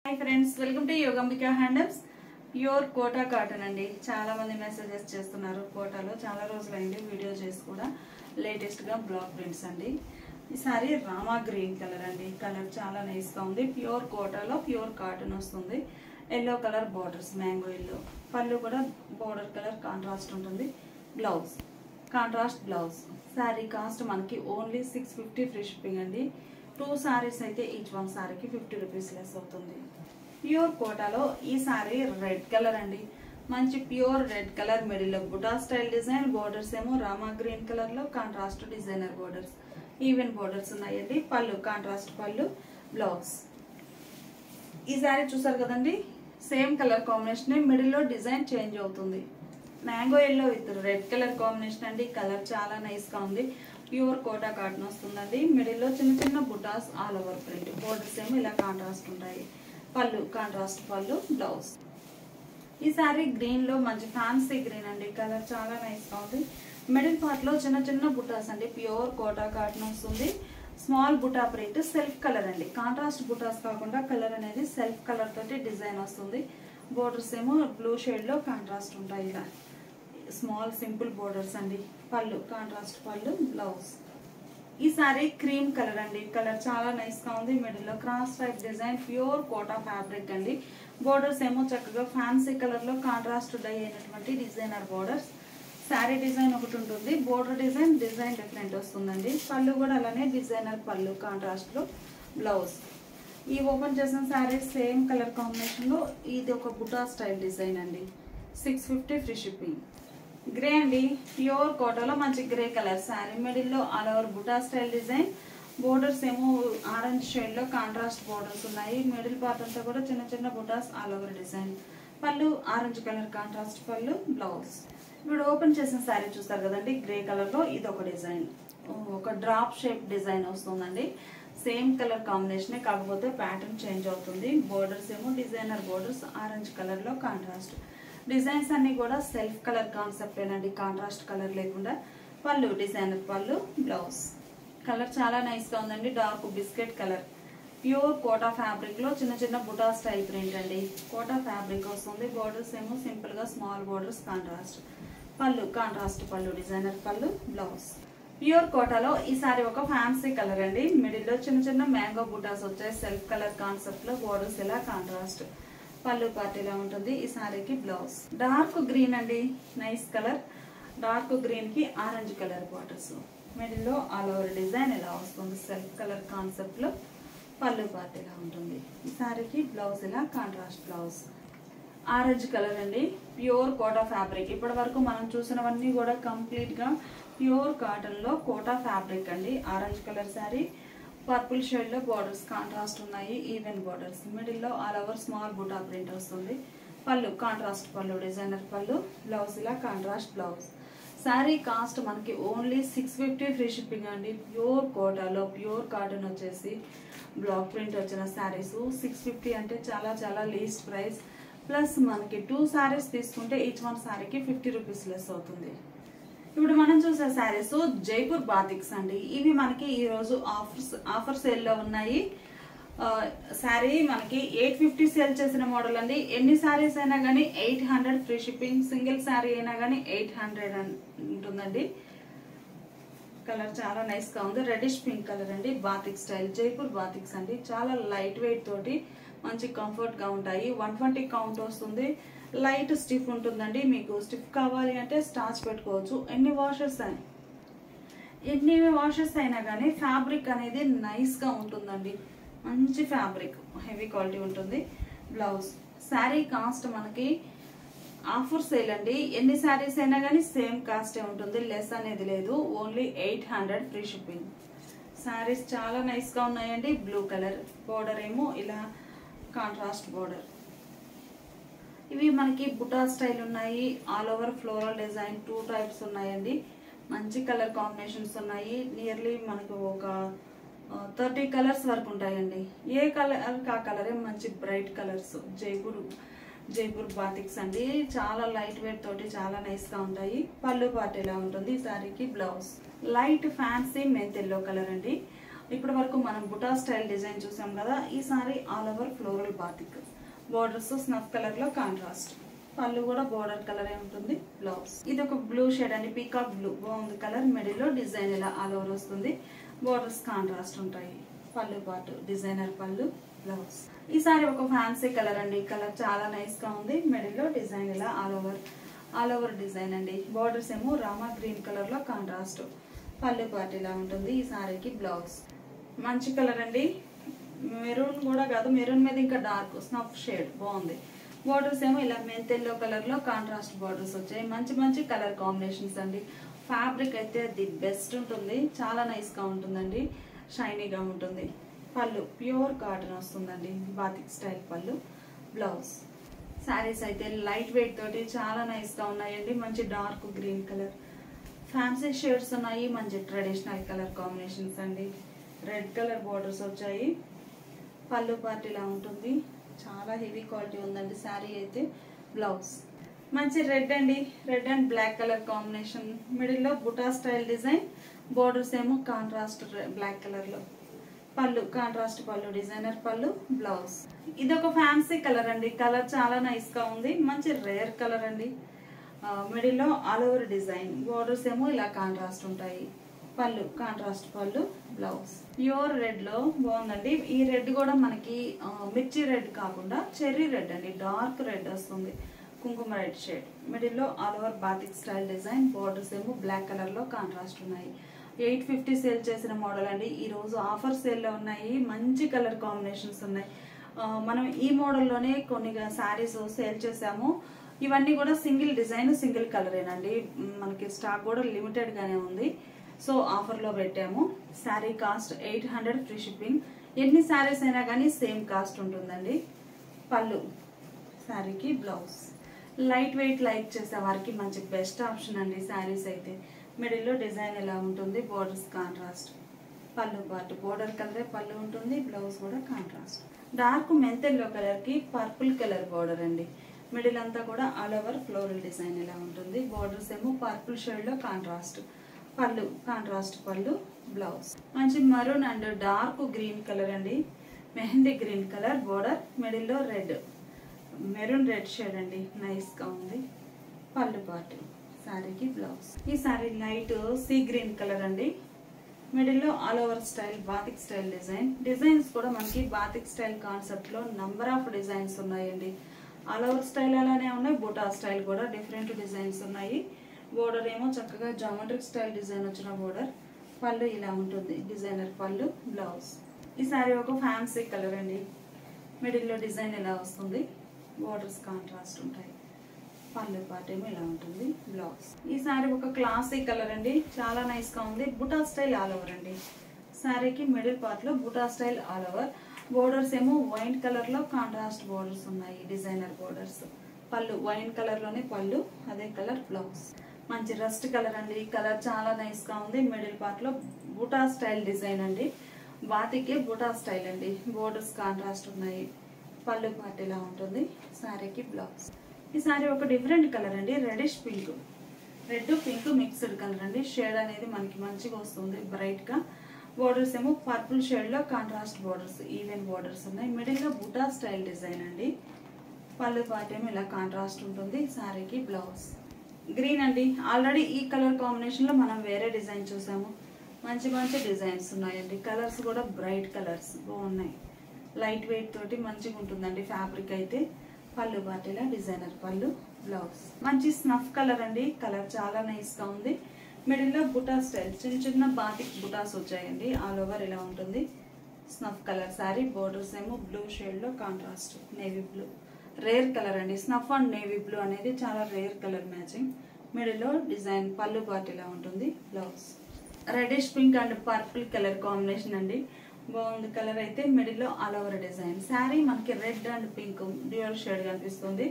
Hi friends, welcome to Yogambika handlooms. Pure Kota cotton అండి. చాలా మంది మెసేజెస్ చేస్తున్నారు. కోటాలో చాలా రోజులైంది వీడియో చేసి కూడా. లేటెస్ట్ గా బ్లాక్ ప్రింట్స్ అండి. ఈ సారీ రామా గ్రీన్ కలర్ అండి. కలర్ చాలా నైస్ గా ఉంది. ప్యూర్ కోటాలో ప్యూర్ కాటన్ వస్తుంది. Yellow colour borders, mango yellow. పళ్ళు కూడా బోర్డర్ కలర్ కాంట్రాస్ట్ ఉంటుంది. Blouse contrast blouse. Sorry cost మనకి ఓన్లీ 650 ఫ్రీ షిప్పింగ్ అండి. 2 సారీస్ అయితే ఈచ్ వన్ సారీకి 50 రూపీస్ లెస్ అవుతుంది. ప్యూర్ కోటాలో ఈ సారీ రెడ్ కలర్ అండి. మంచి ప్యూర్ రెడ్ కలర్, మిడిల్ బుటా స్టైల్ డిజైన్, బోర్డర్స్ ఏమో రామా గ్రీన్ కలర్ లో contrast designer borders, even borders ఉన్నాయండి. పళ్ళు కాంట్రాస్ట్ పళ్ళు, బ్లౌజ్. ఈ సారీ చూసారు కదండి, సేమ్ కలర్ కాంబినేషన్, మిడిల్ లో డిజైన్ చేంజ్ అవుతుంది. Mango yellow with red colour combination అండి. కలర్ చాలా నైస్ గా ఉంది. ప్యూర్ కోటా కాటన్ వస్తుందండి. మిడిల్ లో చిన్న చిన్న బుటాస్, ఆల్ ఓవర్ ప్రింట్, బోర్డర్స్ ఏమో ఇలా కాంట్రాస్ట్ ఉంటాయి. పళ్ళు కాంట్రాస్ట్ పళ్ళు, బ్లౌజ్. ఈ సారీ గ్రీన్ లో మంచి ఫ్యాన్సీ గ్రీన్ అండి. కలర్ చాలా నైస్ గా ఉంది. మిడిల్ పార్ట్ లో చిన్న చిన్న బుటాస్ అండి. ప్యూర్ కోటా కాటన్ వస్తుంది. స్మాల్ బుటా ప్రింట్, సెల్ఫ్ కలర్ అండి. కాంట్రాస్ట్ బుటాస్ కాకుండా కలర్ అనేది సెల్ఫ్ కలర్ తోటి డిజైన్ వస్తుంది. బోర్డర్స్ ఏమో బ్లూ షేడ్ లో కాంట్రాస్ట్ ఉంటాయి. ఇలా స్మాల్ సింపుల్ బోర్డర్స్ అండి. పళ్ళు కాంట్రాస్ట్ పళ్ళు, బ్లౌజ్. ఈ సారీ క్రీమ్ కలర్ అండి. కలర్ చాలా నైస్ గా ఉంది. మిడిల్ లో cross type design, pure Kota fabric అండి. బోర్డర్స్ ఏమో చక్కగా ఫ్యాన్సీ కలర్ లో కాంట్రాస్ట్ డై అయినటువంటి డిజైనర్ బోర్డర్స్. శారీ డిజైన్ ఒకటి ఉంటుంది, బోర్డర్ డిజైన్ డిఫరెంట్ వస్తుందండి. పళ్ళు కూడా అలానే డిజైనర్ పళ్ళు, కాంట్రాస్ట్ లో బ్లౌజ్. ఈ ఓపెన్ చేసిన శారీ సేమ్ కలర్ కాంబినేషన్ లో ఇది ఒక బుటా స్టైల్ డిజైన్ అండి. 650 ఫ్రీ షిప్పింగ్. గ్రే అండి. ప్యూర్ కోటాలో మంచి గ్రే కలర్ శారీ. మిడిల్ లో ఆల్ ఓవర్ బుటా స్టైల్ డిజైన్, బోర్డర్స్ ఏమో ఆరెంజ్ షేడ్ లో కాంట్రాస్ట్ బోర్డర్స్ ఉన్నాయి. మిడిల్ పార్ట్ అంతా కూడా చిన్న చిన్న బుటాస్, ఆల్ ఓవర్ డిజైన్. పళ్ళు ఆరెంజ్ కలర్ కాంట్రాస్ట్ పళ్ళు, బ్లౌజ్. ఇప్పుడు ఓపెన్ చేసిన శారీ చూస్తారు కదండి, గ్రే కలర్ లో ఇది ఒక డిజైన్, ఒక డ్రాప్ షేప్ డిజైన్ వస్తుందండి. సేమ్ కలర్ కాంబినేషన్, కాకపోతే ప్యాటర్న్ చేంజ్ అవుతుంది. బోర్డర్స్ ఏమో డిజైనర్ బోర్డర్స్, ఆరెంజ్ కలర్ లో కాంట్రాస్ట్. డిజైన్స్ అన్ని కూడా సెల్ఫ్ కలర్ కాన్సెప్ట్ ఏనండి, కాంట్రాస్ట్ కలర్ లేకుండా. పళ్ళు డిజైనర్ పళ్ళు, బ్లౌజ్. కలర్ చాలా నైస్ గా ఉందండి. Dark biscuit colour. Pure Kota fabric లో చిన్న చిన్న బుటా స్టైల్ ప్రింట్ అండి. కోటా ఫ్యాబ్రిక్ వస్తుంది. బోర్డర్స్ ఏమో సింపుల్ గా స్మాల్ బోర్డర్స్, కాంట్రాస్ట్. పళ్ళు కాంట్రాస్ట్ పళ్ళు, డిజైనర్ పళ్ళు, బ్లౌజ్. ప్యూర్ కోటాలో ఈ సారీ ఒక ఫ్యాన్సీ కలర్ అండి. మిడిల్ లో చిన్న చిన్న మ్యాంగో బుటాస్ వచ్చాయి. సెల్ఫ్ కలర్ కాన్సెప్ట్ లో బోర్డర్స్ ఇలా కాంట్రాస్ట్. పళ్ళు పార్ట్ ఇలా ఉంటుంది. ఈ సారీకి బ్లౌజ్ డార్క్ గ్రీన్ అండి. Nice colour. డార్క్ గ్రీన్ కి ఆరెంజ్ కలర్ బార్డర్స్. మిడిల్ లో ఆల్ ఓవర్ డిజైన్ ఇలా వస్తుంది. సెల్ఫ్ కలర్ కాన్సెప్ట్ లో పళ్ళు పార్ట్ ఇలా ఉంటుంది. ఈ సారీకి బ్లౌజ్ ఇలా కాంట్రాస్ట్ బ్లౌజ్. ఆరెంజ్ కలర్ అండి. Pure Kota fabric. ఇప్పటి వరకు మనం చూసినవన్నీ కూడా కంప్లీట్ గా ప్యూర్ కాటన్ లో కోటా ఫ్యాబ్రిక్ అండి. Orange colour sari, purple shade లో బోర్డర్స్ కాంట్రాస్ట్ ఉన్నాయి. Even borders. మిడిల్ లో ఆల్ ఓవర్ స్మాల్ బుటా ప్రింట్ వస్తుంది. పళ్ళు కాంట్రాస్ట్ పళ్ళు, డిజైనర్ పళ్ళు, బ్లౌజ్ ఇలా కాంట్రాస్ట్ బ్లౌజ్. శారీ కాస్ట్ మనకి ఓన్లీ 650 ఫ్రీ షిప్పింగ్ అండి. ప్యూర్ కోటాలో ప్యూర్ కాటన్ వచ్చేసి బ్లాక్ ప్రింట్ వచ్చిన శారీస్ 650 అంటే చాలా చాలా లీస్ట్ ప్రైస్. ప్లస్ మనకి 2 శారీస్ తీసుకుంటే ఈచ్ వన్ శారీకి 50 రూపీస్ లెస్ అవుతుంది. ఇప్పుడు మనం చూసే శారీస్ జైపూర్ బాతిక్స్ అండి. ఇవి మనకి ఈ రోజు ఆఫర్ సేల్ లో ఉన్నాయి. శారీ మనకి 850 సేల్ చేసిన మోడల్ అండి. ఎన్ని శారీస్ అయినా కానీ 800 ఫ్రీ షిప్పింగ్. సింగిల్ శారీ అయినా కానీ 800 ఉంటుందండి. కలర్ చాలా నైస్ గా ఉంది. రెడిష్ పింక్ కలర్ అండి. బాతిక్ స్టైల్ జైపూర్ బాతిక్స్ అండి. చాలా లైట్ వెయిట్ తోటి మంచి కంఫర్ట్ గా ఉంటాయి. 120 కౌంట్ వస్తుంది. లైట్ స్టిఫ్ ఉంటుందండి. మీకు స్టిఫ్ కావాలి అంటే స్టార్చ్ పెట్టుకోవచ్చు. ఎన్ని వాషెస్ అయినా కానీ ఫ్యాబ్రిక్ అనేది నైస్ గా ఉంటుందండి. మంచి ఫ్యాబ్రిక్, హెవీ క్వాలిటీ ఉంటుంది. బ్లౌజ్. శారీ కాస్ట్ మనకి ఆఫర్ సేల్ అండి. ఎన్ని శారీస్ అయినా కానీ సేమ్ కాస్టే ఉంటుంది, లెస్ అనేది లేదు. Only 800 free shipping. శారీస్ చాలా నైస్ గా ఉన్నాయండి. బ్లూ కలర్ బోర్డర్ ఏమో ఇలా కాంట్రాస్ట్ బోర్డర్. ఇవి మనకి బుటా స్టైల్ ఉన్నాయి. All over floral design 2 types ఉన్నాయండి. మంచి కలర్ కాంబినేషన్స్ ఉన్నాయి. నియర్లీ మనకు ఒక 30 కలర్స్ వరకు ఉంటాయండి. ఏ కలర్ ఆ కలరే మంచి బ్రైట్ కలర్స్. జైపూర్ బాతిక్స్ అండి. చాలా లైట్ వెయిట్ తోటి చాలా నైస్ గా ఉంటాయి. పళ్ళు పార్ట్ ఇలా ఉంటుంది. ఈ సారీకి blouse light fancy mint yellow colour అండి. ఇప్పటి వరకు మనం బుటా స్టైల్ డిజైన్ చూసాం కదా. ఈ sorry all over floral batik, borders snuff colour లో కాంట్రాస్ట్, పళ్ళు కూడా బోర్డర్ కలర్ ఉంటుంది. బ్లౌజ్ ఇది ఒక బ్లూ షేడ్ అండి, పీకాక్ బ్లూ, బాగుంది కలర్. మిడిల్ లో డిజైన్ ఇలా ఆల్ ఓవర్ వస్తుంది, బోర్డర్స్ కాంట్రాస్ట్ ఉంటాయి. పళ్ళు పాటు డిజైనర్ పళ్ళు, బ్లౌజ్. ఈ సారీ ఒక ఫ్యాన్సీ కలర్ అండి, కలర్ చాలా నైస్ గా ఉంది. మిడిల్ లో డిజైన్ ఇలా ఆల్ ఓవర్ డిజైన్ అండి. బోర్డర్స్ ఏమో రామా గ్రీన్ కలర్ లో కాంట్రాస్ట్, పళ్ళు పాటు ఇలా ఉంటుంది. ఈ సారీకి బ్లౌజ్ మంచి కలర్ అండి, మెరూన్ కూడా కాదు, మెరూన్ మీద ఇంకా డార్క్ స్నఫ్ షేడ్, బాగుంది. బోర్డర్స్ ఏమో ఇలా మెంత్ ఎల్లో కలర్ లో కాంట్రాస్ట్ బోర్డర్స్ వచ్చాయి. మంచి మంచి కలర్ కాంబినేషన్స్ అండి. ఫ్యాబ్రిక్ అయితే ది బెస్ట్ ఉంటుంది, చాలా నైస్ గా ఉంటుందండి, షైనీగా ఉంటుంది. పళ్ళు ప్యూర్ కాటన్ వస్తుందండి, బాతిక్ స్టైల్ పళ్ళు, బ్లౌజ్. శారీస్ అయితే లైట్ వెయిట్ తోటి చాలా నైస్ గా ఉన్నాయండి. మంచి dark green colour, fancy shades ఉన్నాయి, మంచి ట్రెడిషనల్ కలర్ కాంబినేషన్స్ అండి. రెడ్ కలర్ బోర్డర్స్ వచ్చాయి. పళ్ళు పార్ట్ ఇలా ఉంటుంది, చాలా హెవీ క్వాలిటీ ఉందండి శారీ అయితే. బ్లౌజ్ మంచి రెడ్ అండి, red and black colour combination. Middle లో బుటా స్టైల్ డిజైన్, బోర్డర్స్ ఏమో కాంట్రాస్ట్ బ్లాక్ కలర్ లో, పళ్ళు కాంట్రాస్ట్ పళ్ళు, డిజైనర్ పళ్ళు, బ్లౌజ్. ఇది ఒక ఫ్యాన్సీ కలర్ అండి, కలర్ చాలా నైస్ గా ఉంది, మంచి రేర్ కలర్ అండి. మిడిల్ లో ఆల్ ఓవర్ డిజైన్, బోర్డర్స్ ఏమో ఇలా కాంట్రాస్ట్ ఉంటాయి. పళ్ళు కాంట్రాస్ట్ పళ్ళు, బ్లౌజ్. ప్యూర్ రెడ్ లో బాగుందండి. ఈ రెడ్ కూడా మనకి మిర్చి రెడ్ కాకుండా చెర్రీ రెడ్ అండి, డార్క్ రెడ్ వస్తుంది, కుంకుమ రెడ్ షేడ్. మిడిల్ లో all over batik style design, borders ఏమో బ్లాక్ కలర్ లో కాంట్రాస్ట్ ఉన్నాయి. 850 సేల్ చేసిన మోడల్ అండి, ఈ రోజు ఆఫర్ సేల్ లో ఉన్నాయి. మంచి కలర్ కాంబినేషన్స్ ఉన్నాయి. మనం ఈ మోడల్లోనే కొన్ని శారీస్ సేల్ చేసాము. ఇవన్నీ కూడా సింగిల్ డిజైన్ సింగిల్ కలరేనండి, మనకి స్టాక్ కూడా లిమిటెడ్ గానే ఉంది. సో ఆఫర్ లో పెట్టాము. Sari cost 800 free shipping. ఎన్ని శారీస్ అయినా కానీ సేమ్ కాస్ట్ ఉంటుందండి. పళ్ళు, శారీకి బ్లౌజ్. లైట్ వెయిట్ లైక్ చేసే వారికి మంచి బెస్ట్ ఆప్షన్ అండి శారీస్ అయితే. మిడిల్ లో డిజైన్ ఎలా ఉంటుంది, బోర్డర్స్ కాంట్రాస్ట్, పళ్ళు పాటు బోర్డర్ కలరే పళ్ళు ఉంటుంది, బ్లౌజ్ కూడా contrast. Dark mint yellow colour కి పర్పుల్ కలర్ బోర్డర్ అండి. మిడిల్ అంతా కూడా ఆల్ ఓవర్ ఫ్లోరల్ డిజైన్ ఎలా ఉంటుంది, బోర్డర్స్ ఏమో పర్పుల్ షేడ్ లో కాంట్రాస్ట్, పళ్ళు కాంట్రాస్ట్ పళ్ళు, బ్లౌజ్. మంచి maroon and dark green colour అండి, mehndi green colour border. Middle లో రెడ్, మెరూన్ రెడ్ షేడ్ అండి, నైస్ గా ఉంది. పళ్ళు పాటు, శారీకి బ్లౌజ్. ఈ sari light sea green colour అండి. మిడిల్ లో all over style batik style design. Designs కూడా మనకి బాతిక్ స్టైల్ కాన్సెప్ట్ లో నంబర్ ఆఫ్ డిజైన్స్ ఉన్నాయండి. ఆల్ ఓవర్ స్టైల్ అలానే ఉన్నాయి, బుటా స్టైల్ కూడా డిఫరెంట్ డిజైన్స్ ఉన్నాయి. బోర్డర్ ఏమో చక్కగా జామెట్రిక్ స్టైల్ డిజైన్ వచ్చిన బోర్డర్. పళ్ళు ఇలా ఉంటుంది, డిజైనర్ పళ్ళు, బ్లౌజ్. ఈ శారీ ఒక ఫ్యాన్సీ కలర్ అండి. మిడిల్ లో డిజైన్ ఇలా వస్తుంది, బోర్డర్స్ కాంట్రాస్ట్ ఉంటాయి. పళ్ళు పార్ట్ ఏమో ఇలా ఉంటుంది, బ్లౌజ్. ఈ శారీ ఒక క్లాసీ కలర్ అండి, చాలా నైస్ గా ఉంది. బుటా స్టైల్ ఆల్ ఓవర్ అండి. శారీకి మిడిల్ పార్ట్ లో buta style all over. Borders ఏమో వైన్ కలర్ లో కాంట్రాస్ట్ బోర్డర్స్ ఉన్నాయి, designer borders. Pallu wine colour లోనే పళ్ళు, అదే కలర్ బ్లౌజ్. మంచి రస్ట్ కలర్ అండి, కలర్ చాలా నైస్ గా ఉంది. మిడిల్ పార్ట్ లో బుటా స్టైల్ డిజైన్ అండి, బాతికి బుటా స్టైల్ అండి, బోర్డర్స్ కాంట్రాస్ట్ ఉన్నాయి. పళ్ళు పార్ట్ ఇలా ఉంటుంది, శారీకి బ్లౌజ్. ఈ శారీ ఒక డిఫరెంట్ కలర్ అండి, reddish pink, red pink mixed colour అండి. షేడ్ అనేది మనకి మంచిగా వస్తుంది, బ్రైట్ గా. బోర్డర్స్ ఏమో పర్పుల్ షేడ్ లో కాంట్రాస్ట్ బోర్డర్స్, ఈవెన్ బోర్డర్స్ ఉన్నాయి. మిడిల్ లో బుటా స్టైల్ డిజైన్ అండి. పళ్ళు పార్ట్ ఏమో ఇలా కాంట్రాస్ట్ ఉంటుంది, శారీకి బ్లౌజ్. గ్రీన్ అండి, ఆల్రెడీ ఈ కలర్ కాంబినేషన్ లో మనం వేరే డిజైన్ చూసాము. మంచి మంచి డిజైన్స్ ఉన్నాయండి, కలర్స్ కూడా బ్రైట్ కలర్స్ బాగున్నాయి. లైట్ వెయిట్ తోటి మంచిగా ఉంటుందండి ఫ్యాబ్రిక్ అయితే. పళ్ళు బాటిలా డిజైనర్ పళ్ళు, బ్లౌజ్. మంచి స్నఫ్ కలర్ అండి, కలర్ చాలా నైస్ గా ఉంది. మిడిల్ లో బుటా స్టైల్ చిన్న చిన్న బాతిక్ బుటాస్ వచ్చాయండి, ఆల్ ఓవర్ ఇలా ఉంటుంది. స్నఫ్ కలర్ శారీ, బోర్డర్స్ ఏమో బ్లూ షేడ్ లో contrast, navy blue. Rare colour అండి, స్నఫ్ అండ్ నేవీ బ్లూ అనేది చాలా రేర్ కలర్ మ్యాచింగ్. మిడిల్ లో డిజైన్, పళ్ళు పార్ట్ ఇలా ఉంటుంది, blouse. Reddish pink and purple colour combination అండి, బాగుంది కలర్ అయితే. మిడిల్ లో ఆల్ ఓవర్ డిజైన్. శారీ మనకి red and pink dual shade కనిపిస్తుంది,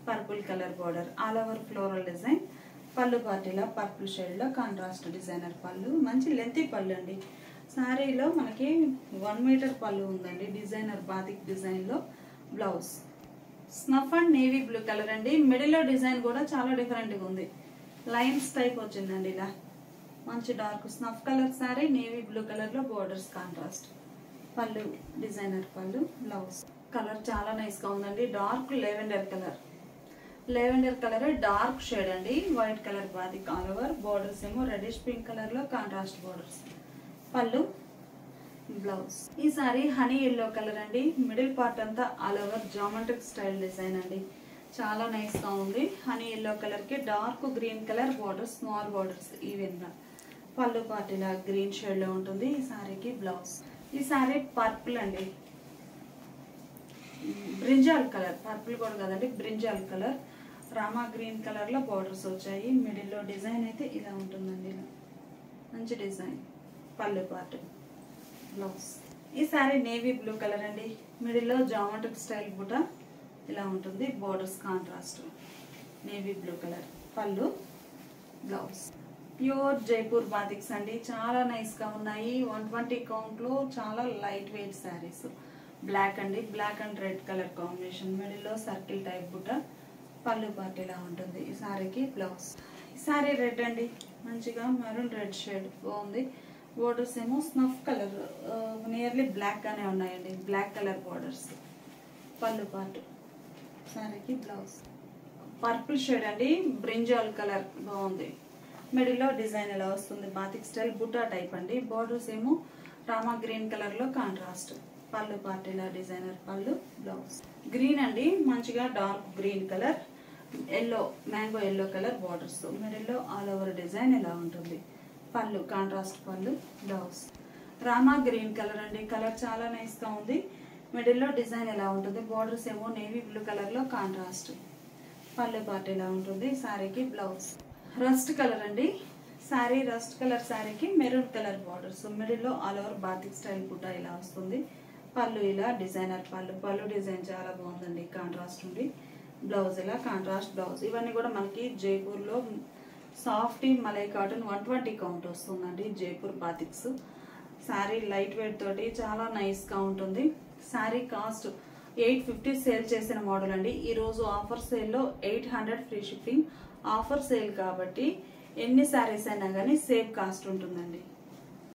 purple colour border, all over floral design. పళ్ళు పార్ట్ ఇలా పర్పుల్ షేడ్ లో కాంట్రాస్ట్, డిజైనర్ పళ్ళు. మంచి లెంతీ పళ్ళు అండి. శారీలో మనకి 1 మీటర్ పళ్ళు ఉందండి, డిజైనర్ బాతిక్ డిజైన్ లో. Blouse snuff and navy blue colour అండి. మిడిల్ లో డిజైన్ కూడా చాలా డిఫరెంట్ గా ఉంది, లైన్స్ టైప్ వచ్చిందండి ఇలా. మంచి dark snuff colour sari navy blue colour లో బోర్డర్స్ కాంట్రాస్ట్. పళ్ళు డిజైనర్ పళ్ళు. బ్లౌజ్ కలర్ చాలా నైస్ గా ఉందండి. Dark lavender colour. Lavender colour dark shade అండి. White colour batik all over. Borders ఏమో రెడిష్ పింక్ కలర్ లో కాంట్రాస్ట్ బోర్డర్స్. పళ్ళు బ్లౌజ్. ఈ సారీ హనీ ఎల్లో కలర్ అండి. మిడిల్ పార్ట్ అంతా all over geometric style design అండి. చాలా నైస్ గా ఉంది. హనీ ఎల్లో కలర్ కి dark green colour borders, small borders even గా. పళ్ళు పార్ట్ ఇలా గ్రీన్ షేడ్ లో ఉంటుంది. ఈ సారీకి బ్లౌజ్. ఈ సారీ పర్పుల్ అండి. బ్రింజాల్ కలర్, పర్పుల్ కూడా కదండి, brinjal colour. Rama green colour లో బోర్డర్స్ వచ్చాయి. మిడిల్ లో డిజైన్ అయితే ఇలా ఉంటుందండి. ఇలా మంచి డిజైన్. పళ్ళు పార్ట్. బ్లౌజ్. ఈ సారీ నేవీ బ్లూ కలర్ అండి. మిడిల్ లో జామెట్రిక్ స్టైల్ బుట్ట ఇలా ఉంటుంది. Borders contrast navy blue colour. పళ్ళు బ్లౌజ్. ప్యూర్ జైపూర్ బాతిక్స్ అండి. చాలా నైస్ గా ఉన్నాయి. 120 కౌంట్ లో చాలా లైట్ వెయిట్ శారీస్. బ్లాక్ అండి. Black and red colour combination. Middle లో సర్కిల్ టైప్ బుట్ట. పళ్ళు పార్ట్ ఇలా ఉంటుంది. ఈ సారీకి బ్లౌజ్. ఈ సారీ రెడ్ అండి. మంచిగా మెరూన్ రెడ్ షేడ్ బాగుంది. బోర్డర్స్ ఏమో స్నఫ్ కలర్, నియర్లీ బ్లాక్ గానే ఉన్నాయండి. Black colour borders. పళ్ళు పార్ట్. సారీకి బ్లౌజ్. పర్పుల్ షేడ్ అండి. బ్రింజాల్ కలర్ బాగుంది. మిడిల్ లో డిజైన్ ఎలా వస్తుంది, బాతిక్ స్టైల్ బుట్టా టైప్ అండి. బోర్డర్స్ ఏమో రామా గ్రీన్ కలర్ లో కాంట్రాస్ట్. పళ్ళు పార్ట్ ఇలా డిజైనర్ పళ్ళు. బ్లౌజ్. గ్రీన్ అండి. మంచిగా dark green colour. Yellow, mango yellow colour borders. Middle లో ఆల్ ఓవర్ డిజైన్ ఎలా ఉంటుంది. పళ్ళు కాంట్రాస్ట్ పళ్ళు. బ్లౌజ్. రామా గ్రీన్ కలర్ అండి. కలర్ చాలా నైస్ గా ఉంది. మిడిల్ లో డిజైన్ ఎలా ఉంటుంది. బోర్డర్స్ ఏమో నేవీ బ్లూ కలర్ లో కాంట్రాస్ట్. పళ్ళు పార్ట్ ఇలా ఉంటుంది. సారీకి బ్లౌజ్. రస్ట్ కలర్ అండి. సారీ రస్ట్ కలర్ సారీకి మెరూన్ కలర్ బోర్డర్స్. మిడిల్ లో ఆల్ ఓవర్ బాతిక్ స్టైల్ బుట్ట ఇలా వస్తుంది. పళ్ళు ఇలా డిజైనర్ పళ్ళు. పళ్ళు డిజైన్ చాలా బాగుందండి. కాంట్రాస్ట్ ఉంది. బ్లౌజ్ ఇలా కాంట్రాస్ట్ బ్లౌజ్. ఇవన్నీ కూడా మనకి జైపూర్ లో సాఫ్ట్ మలై కాటన్ 120 కౌంట్ వస్తుందండి. జైపూర్ బాతిక్స్. సారీ లైట్ వెయిట్ తోటి చాలా నైస్ గా ఉంటుంది. సారీ కాస్ట్ 850 సేల్ చేసిన మోడల్ అండి. ఈ రోజు ఆఫర్ సేల్ లో 800 ఫ్రీ షిప్పింగ్. ఆఫర్ సేల్ కాబట్టి ఎన్ని సారీస్ అయినా కానీ సేవ్ కాస్ట్ ఉంటుందండి.